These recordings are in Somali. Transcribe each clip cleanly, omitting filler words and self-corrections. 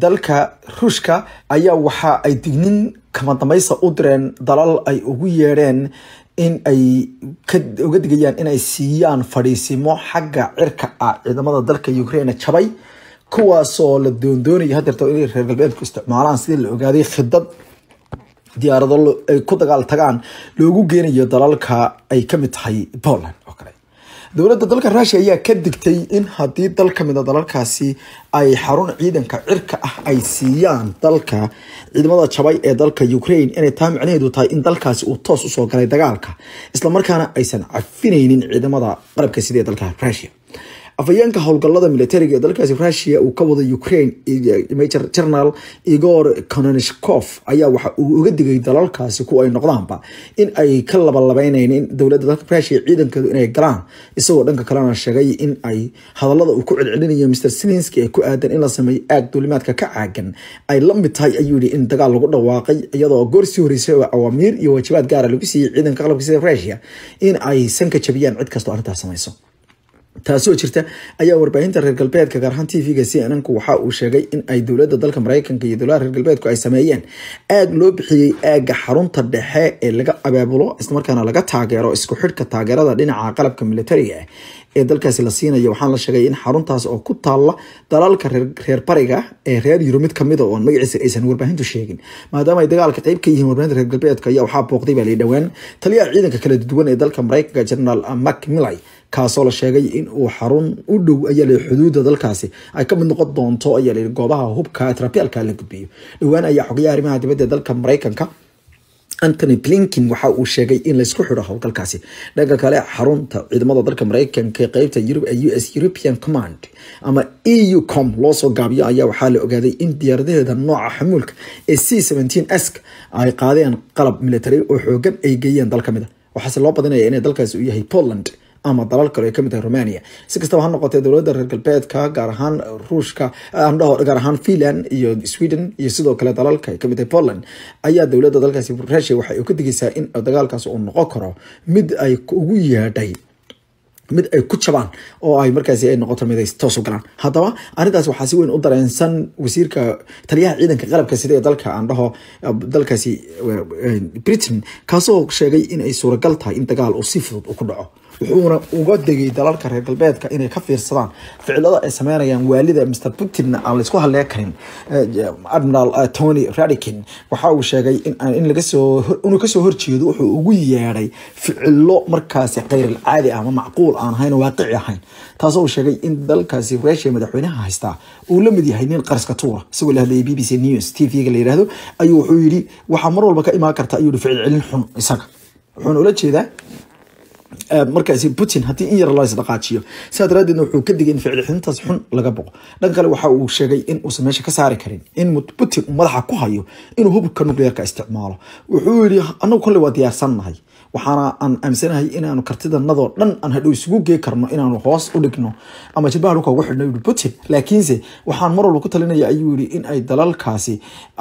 dalka Ruushka ayaa waxa ay dignin kama dambaysa u direen dalal ay ugu yeedheen in ay uga digayaan in ay siiyaan fadhiisimo xagga cirka ah ciidamada dalka Ukraine jabay kuwaasoo la doondoonaya hadeerto inay reer galbeedku isticmaalaan sidii la ogaaday khidad diyaarado ay ku dagaal tagaan loogu geenayo dalalka ay ka mid tahay Poland oo kale. dowladda dalka Russia ayaa ka digtay in haddii dal ka mid ah dalalkaasi ay xarun ciidanka cirka ah ay siiyaan dalka ciidamada jabay ee dalka Ukraine inay taa macnaheedu tahay in dalkaasi uu toos u soo galay dagaalka isla markaana aysan cafinaynin ciidamada qalabka sida ee dalka Russia. afayeenka howlgallada militariga ee dalkaasi Russia uu ka wada Ukraine Major General Igor Kononishkov ayaa waxa uu uga digay dalalkaasi ku ay noqdaanba in ay ka labalabeynayeen dowladda dalka Russia ciidankeedu inay galaan isagoo dhanka kalena sheegay in ay hadallada uu ku celcelinayo Mr. Zelensky ee ku aadan in la sameeyo aag duulimaadka ka caagan ay la mid tahay ayuu yiri in dagaal lagu dhawaaqay iyadoo goorsi horeysay awaamiir iyo waajibaad gaar ah lagu siiyay ciidanka qalabka sida Russia in ay sanka jabiyaan cid kasta oo arrintaas samayso. taasoo jirta ayaa warbaahinta reer galbeedka gaar ahaan TV-ga CNN waxa uu sheegay in ay dowladda dalka Mareykanka iyo dowladda reer galbeedku ay sameeyeen aag loo bixiyay aaga xarunta dhexe ee laga abaabulo isla markaana laga taageero isku xidhka taageerada dhinaca qalabka militariga ee dalkaasi la siinayo. waxaan la sheegay in xaruntaas oo ku taala dalalka reer bariga ee reer Yurub mid kamid ah oo magaciisa aysan warbaahintu sheegin maadaama ay dagaalka qayb ka yihiin warbaahinta reer galbeedka ayaa waxa booqday baa la dhawaan taliyaha ciidanka kala duwan ee dalka Mareykanka General Mark Milley kaasoo la sheegay in uu xarun u dhow ayaa la xuduudda dalkaasi ay ka mid noqon doonto ayaa la goobaha hubka trapialka la gudbiyo. dhawaan ayaa xogayaha arrimaha dibadda dalka Mareykanka Anthony Blinken waxa uu sheegay in la isku xidho howlgalkaasi. dhanka kale xarunta ciidamada dalka Mareykanka ee qaybta Europe ee US European Command ama EUCOM loo soo gaabiyo ayaa waxaa la ogaaday in diyaaradaheeda nooca xamuulka ee C-17S ay qaadeen qalab military oo xoogan ay geeyeen dal kamid ah. waxaase loo badinayaa in dalkaasi uu yahay Poland ama dalal kale ka mid ah Romania. si kastaba ha noqotee dowladda reer galbeedka gaar ahaan Ruushka gaar ahaan Finland iyo Sweden iyo sidoo kale dalalka ka mid ah Poland ayaa dowladda dalkaasi Russia waxay u ka digaysaa in dagaalkaas uu noqon karo mid ay ugu yeedhay mid ay ku jabaan oo ay markaasi ay noqoto mid ay toos u galaan. haddaba arrintaas waxaa si weyn u dareensan wasiirka taliyaha ciidanka qalabka sida ee dalka aandhaho dalkaasi Britain kaasoo sheegay in ay suuragal tahay in dagaal uu si fudud u ku dhaco. wuxuuna uga digay dalalka reer galbeedka inay ka fiirsadaan ficilada ay sameynayaan waalida Mr. Putin aan la isku halleyn karin. Admiral Tony Radakin waxa uu sheegay in laga soo horjeedo wuxuu ugu yeedhay ficilo markaasi qeyr caadi ah ama macquul aan ahayn waaqici ahayn taasoo uu sheegay in dalkaasi Russia madaxweynaha haysta uu la mid yahay nin qarska tuura. isagoo la hadlayay BBC News TV-ga la yiraahdo ayuu wuxuu yiri waxa mar walba ka imaan karta ayuu ficil celin xun isaga wuxuuna ula jeedaa markaasi Putin haddii in yar la isdhaqaajiyo saadaradeedna wuxuu ka digay in ficilxintaas xun laga boqo. dhan kale waxa uu sheegay in uu meesha ka saari karin in Putin madaxa ku hayo inuu hubka nuclearka isticmaalo. wuxuu yiri anagu kulli waa diyaarsannahay waxaana aan aamsanahay inaanu kartidanadoo dhan aan hadhow isugu gey karno inaanu hoos u dhigno ama jilbaha dhulka ugu xidhno Putin. laakiinse waxaan mar walba ku talinaya ayuu yiri in ay dalalkaasi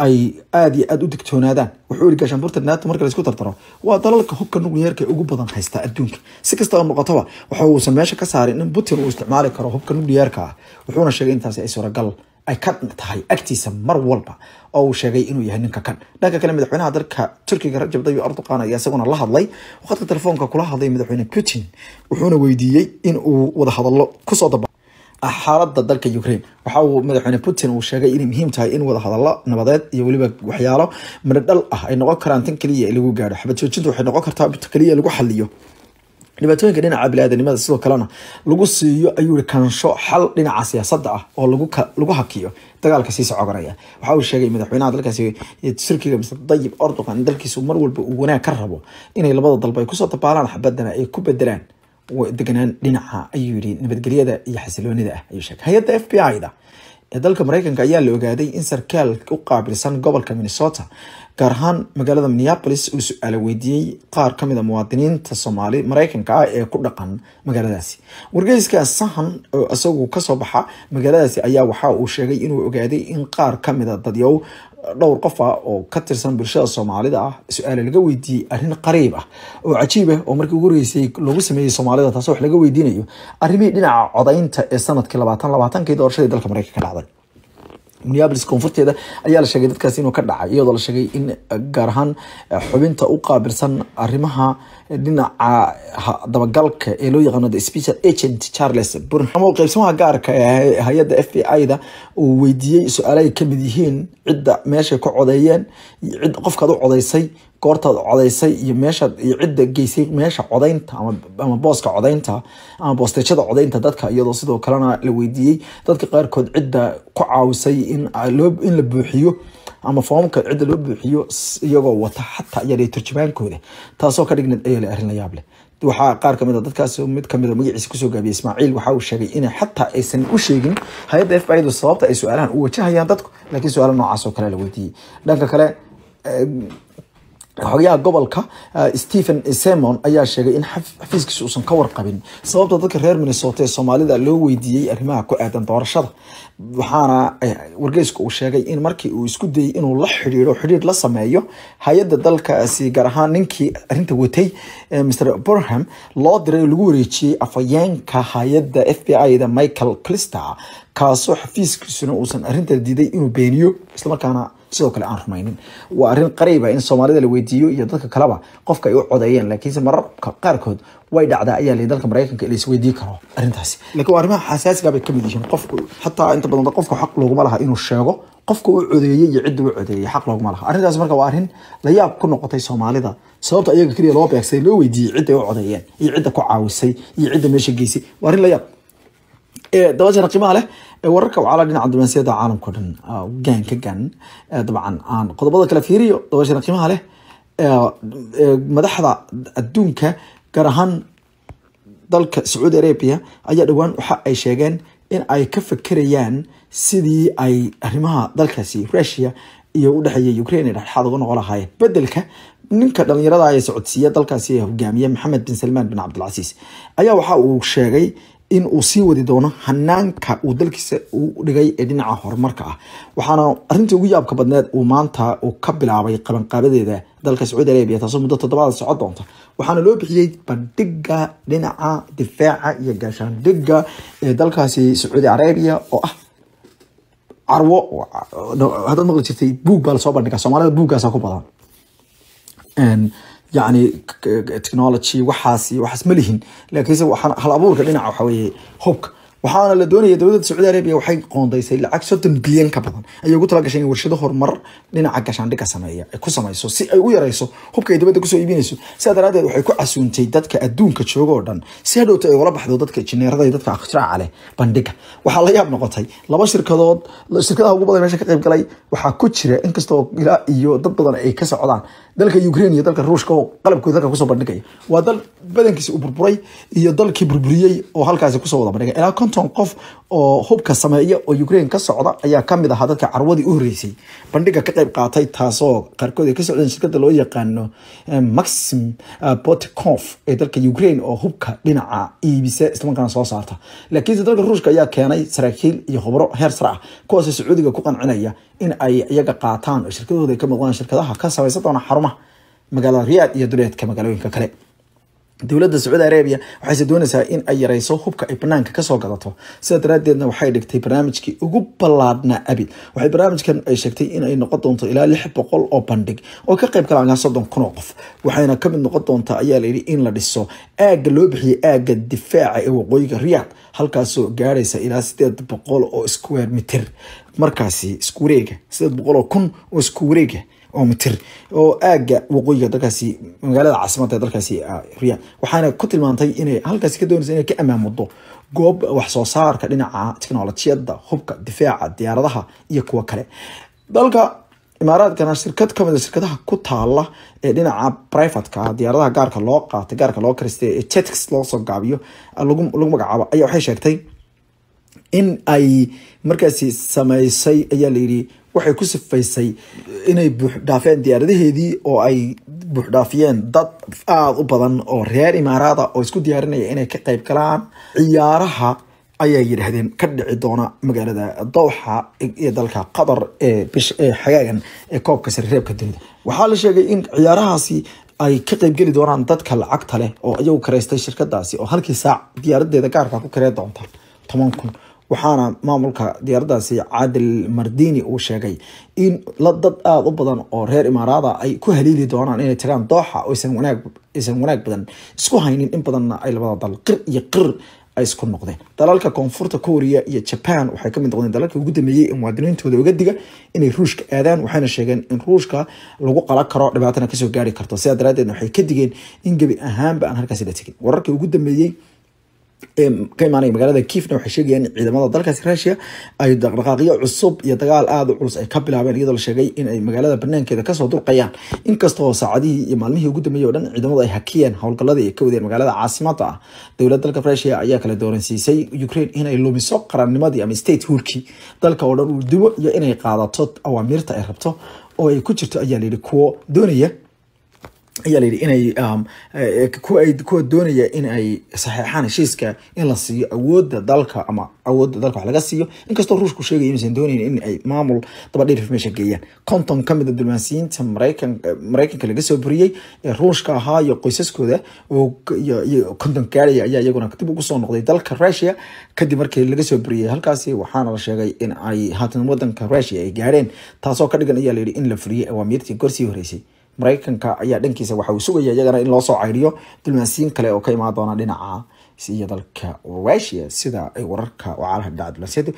ay aad iyo aad u digtoonaadaan. wuxuu yiri gaashaanbuurta NATO marka la isku tartaro waa dalalka hubka nuclearka ugu badan haysta adduunka. si kasta oo noqotaba waxa uu sameesha ka saaray in Putin uu isticmaali karo hubka nuclearka wuxuuna sheegay intaas ay suuragal ay ka tahay agtiisa mar walba oo uu sheegay inuu yahay ninka kan. dhanka kale madaxweynaha dalka Turkiga Rajab Tayyip Erdogan ayaa isaguna la hadlay waqtiga telefoonka kula hadlay madaxweyne Putin wuxuuna weydiiyay in uu wada hadallo ku soo daba xaaladda dalka Ukraine. waxa uu madaxweyne Putin uu sheegay in muhiim tahay in wada hadallo nabadeed iyo waliba waxyaalo madhal ah ay noqon karaan tan kaliya lagu gaaro xabad joojintu waxay noqon kartaa mid kaliya lagu xalliyo dhibaatooyinka dhinaca bini'aadanimada sidoo kalena lagu siiyo ayuu kaansho xal dhinaca siyaasadda ah oo lagu hakiyo dagaalka sii soconaya. waxa uu sheegay madaxweynaha dalkaasi Turkiga Mr. Tayyip Erdogan in dalkiisu mar walba uu wanaag ka rabo inay labada dalba ay ku soo dabaalaan xabadana ay ku bedelaan deganaan dhinaca ayuu yiri nabadgelyada iyo xasiloonida ah ayuu sheegay. hay'adda FBI-da ee dalka Mareykanka ayaa la ogaaday in sarkaal u qaabilsan gobolka Minnesota gaar ahaan magaalada Minneapolis uu su'aal weydiiyay qaar kamid ah muwaadiniinta Soomaali Mareykanka ah ee ku dhaqan magaaladaasi. wargeyska Sahan oo asagu ka soo baxa magaaladaasi ayaa waxa uu sheegay inuu ogaaday in qaar kamid ah dadyow dhowr qof oo ka tirsan bulshada Soomaalida ah su'aal laga weydiiyay arrin qariib ah oo cajiib ah oo markii ugu horeysay lagu sameeyay Soomaalida taasoo wax laga weydiinayo arrimihii dhinaca codaynta ee sanadkii 2020 doorashadii dalka Mareykanka dhacday. Minneapolis koonfurteeda ayaa la sheegay dadkaas inuu ka dhacay iyadoo la sheegay in gaar ahaan xubinta u qaabilsan arrimaha dhinaca dabagalka ee loo yaqaano the special agent Charles Burnham oo qaybsamaha gaarka ee hay'adda FBI-da uu weydiiyay su'aalo ay ka mid yihiin cidda meesha ku codeeyeen cid qofkaad u codeysay goortaad codeysay iyo meesha iyo cidda geysay meesha codeynta ama booska codeynta ama boostejada codeynta dadka iyadoo sidoo kalena la weydiiyay dadka qaarkood cidda ku caawisay in la buuxiyo ama foomka cidda loo buuxiyo iyagoo wata xataa iyadoo turjumaankooda taasoo ka dhignayd ay la arrin la yaab leh waxaa qaar kamid ah dadkaas mid kamid ah magaciisa kusoo gaabiyay Ismaaciil waxa uu sheegay in xataa aysan u sheegin hay'adda FBI-da sababta ay su'aalahan u wajahayaan dadku laakiin su'aalo noocaas oo kale la weydiiyay dhanka kale xogayaha gobolka Stephen Simon ayaa sheegay in xafiiskiisu uusan ka warqabin sababta dadka reer Minnesota ee Soomaalida loo weydiiyay arrimaha ku aadan doorashada waxaana wargeysku uu sheegay in markii uu isku dayay inuu la xiriir la sameeyo hay'adda dalkaasi gaar ahaan ninkii arrinta watay Mr Burnham loo diray lagu wareejiyay afayeenka hay'adda FBI-da Michael Clister kaasoo xafiiskiisuna uusan arrinta diiday inuu beeniyo isla markaana sidoo kale aan rumaynin waa arrin qariib ah in Soomaalida la weydiiyo iyo dadka kaleba qofka ay u codeeyeen laakiin mararka qaarkood way dhacdaa ayaa la dalka Mareykanka la is weydiin karo arrintaasi laakiin arrimaha xasaasiga bay kamid yihiin qofku xataa inta badan qofka xaq looguma laha inuu sheego qofka uu codeeyay iyo cidda uu codeeyay xaq looguma laha arrintaas marka waa arrin la yaab ku noqotay Soomaalida sababta ayaga kaliya loo beegsay loo weydiiyay cidda ay codeeyeen iyo cidda ku caawisay iyo cidda meesha geysay waa arrin la yaab dabcan qiimaha leh wararka wacala dhinaca diblomaasiyadda caalamka dhan gaan dabcan aan qodobada kala fiiriyo dabcan qiimaha leh madaxda adduunka gaar ahaan dalka Saudi Arabia ayaa dhawaan waxa ay sheegeen in ay ka fakarayaan sidii ay arrimaha dalkaasi Russia iyo u dhaxeeyay Ukraine dhexdhexaad uga noqon lahaayeen bedelka ninka dhalinyarada ay socodsiiya dalkaasi hogaamiye Mohammed bin Salman bin Abdul Aziz ayaa waxa uu sheegay in uu sii wadi doono hanaanka uu dalkiisa u dhigay ee dhinaca horumarka ah waxaana arrintii ugu yaabka badneed uu maanta uu ka bilaabay qabanqaabadeeda dalka Saudi Arabia taasoo muddo 7 socod doonta waxaana loo bixiyay bandhiga dhinaca difaaca iyo gaashaandhigga ee dalkaasi Saudi Arabia oo ah carwo hadda maqli jirtay buug baa soo bandhiga Soomaalida buuggaas ku badan يعني technology وحاس ملهن لكن waxaan hal abuurka dhinaca waxa weeye hubka waxaana la doonayay dawladda Saudi Arabia waxay qoondaysay lacag 30 bilyan ka badan ayay ugu talagashay in warshado horumar dhinaca gaashaandhigga sameeya ay ku samayso si ay u yareyso hubka ay dibadda ku soo iibinayso sidaa daraadeed waxay ku casuuntay dadka adduunka jooga oo dhan si hadhowta ay wala baxdo dadka injineerada iyo dadka ikhtiraca leh bandhiga waxaa la yaab noqotay laba shirkadaha ugu badan meesha ka qayb galay waxaa ku jira inkastoo ilaa iyo dad badan ay ka socdaan dalka Ukraine iyo dalka Ruushka oo qalabkooda dalka ku soo bandhigay waa dal badankiisa u burburay iyo dalkii burburiyay oo halkaas ku soo wada bandhigay ilaa 50 qof oo hubka sameeya oo Ukraine ka socda ayaa kamid ah dadka carwadii u horeysay bandhiga ka qayb qaatay taasoo qaarkood ay ka socdeen shirkadda loo yaqaano Maxim Potkov ee dalka Ukraine oo hubka dhinaca iibisa isla markaana soo saarta laakiin dalka Ruushka ayaa keenay saraakiil iyo khubaro heer sare ah kuwaas oo Sacuudiga ku qancinaya in ay iyaga qaataan shirkadooda ay ka maqlaan shirkadaha ka samaysan doona xarumaha magaalada Riyadh iyo duleedka magaalooyinka kale dawladda Saudi Arabia waxay doonaysaa in ay yareyso hubka ay banaanka ka soo gadato sida daraadeedna waxay dhigtay barnaamijkii ugu ballaadna abid waxay barnaamijkan ay sheegtay in ay noqon doonto ilaa 600 oo bandhig oo ka qayb galaan 30,000 qof waxayna kamid noqon doontaa ayaa la yiri in la dhiso aaga loo bixiyay aaga difaaca ee waqooyiga Riyadh halkaas oo gaaraysa ilaa 800 oo square meter markaasi isku wareega 800,000 oo isku wareega oo mitir oo aaga waqooyiga dalkaasi magaalada caasimadda dalkaasi Riyadh waxaana ku tilmaantay inay halkaas ka doonayso inay ka amaamudo goob wax soo saarka dhinaca tiknoolajiyadda hubka difaaca diyaaradaha iyo kuwa kale dalka Imaaraadkana shirkad kamid ah shirkadaha ku taala ee dhinaca private-ka diyaaradaha gaarka loo qaatay gaarka loo karistay ee jets loo soo gaabiyo lagu magacaabo ayaa waxay sheegtay in ay markaasi sameysay ayaa la yiri waxay ku sifaysay inay buux dhaafeen diyaaradaheedii oo ay buux dhaafiyeen dad aad u badan oo reer Imaaraada oo isku diyaarinaya inay ka qayb galaan ciyaaraha ayay yiraahdeen ka dhici doona magaalada Doha ee dalka Qatar ee xagaagan ee koobka sirreebka dunida waxaa la sheegay in ciyaarahaasi ay ka qayb gali doonaan dadka lacagta leh oo ayagu kareystay shirkadaasi oo halkii saac diyaaradeeda gaarka ku karee doonta 10,000 waxaana maamulka diyaaradaasi Caadil Mardini uu sheegay in dad aad u badan oo reer Imaaraada ay ku haliili doonaan inay tagaan Doha oo aysan wanaag badan isku haynin in badanna ay labada dal qir iyo qir ay isku noqdeen. dalalka koonfurta Korea iyo Japan waxay ka mid noqdeen dalalka ugu dambeeyay in muwaadiniintooda uga diga inay Ruushka aadaan, waxayna sheegeen in Ruushka lagu qala karo dhibaatana kasoo gaari karto. sidaa daraadeed waxay ka digeen in gebi ahaanba aan halkaasi la tegin. wararka ugu dambeeyay ka imaanay magaalada Kievna waxay sheegayaan ciidamada dalkaasi Russia ay dhaqdhaqaaqyo cusub iyo dagaal aad u culus ay ka bilaabeen, iyadoo la sheegay in ay magaalada banaankeeda kasoo dulqayaan. inkastoo saacadihii iyo maalmihii ugu dambeeyay oo dhan ciidamadu ay hakiyeen howlgaladii ay ka wadeen magaalada caasimadda ah. dowladda dalka Russia ayaa kala dooransiisay Ukraine inay lumiso qarannimadii ama statehoodkii dalka oo dhan uu dibo iyo inay qaadato awaamirta ay rabto oo ay ku jirto ayaa la yidhi kuwa doonaya inay kuwa doonaya in ay saxeexaan heshiiska in la siiyo awoodda dalka ama awoodda dalka wax laga siiyo. inkastoo Ruushku sheegay inaysan doonayn in ay maamul dabadhiir information geeyaan. 50 ka mid ah diblomaasiyiinta Mareykanka laga soo buriyay ee Ruushka ahaa iyo qoysaskooda oo iyo 50 gaaraya ayaa iyaguna dib ugu soo noqday dalka Russia kadib markii laga soo buriyay halkaasi. waxaana la sheegay in ay haatan wadanka Russia ay gaareen, taasoo ka dhigan ayaa la yidhi in la furiyay awaamirtii gorsii horeysay. Mareykanka ayaa dhankiisa waxa uu sugaya iyagana in loo soo cayriyo diblomaasiyiin kale oo ka imaan doona dhinaca iyo dalka Russia sida ay wararka oo caalamka dhacay.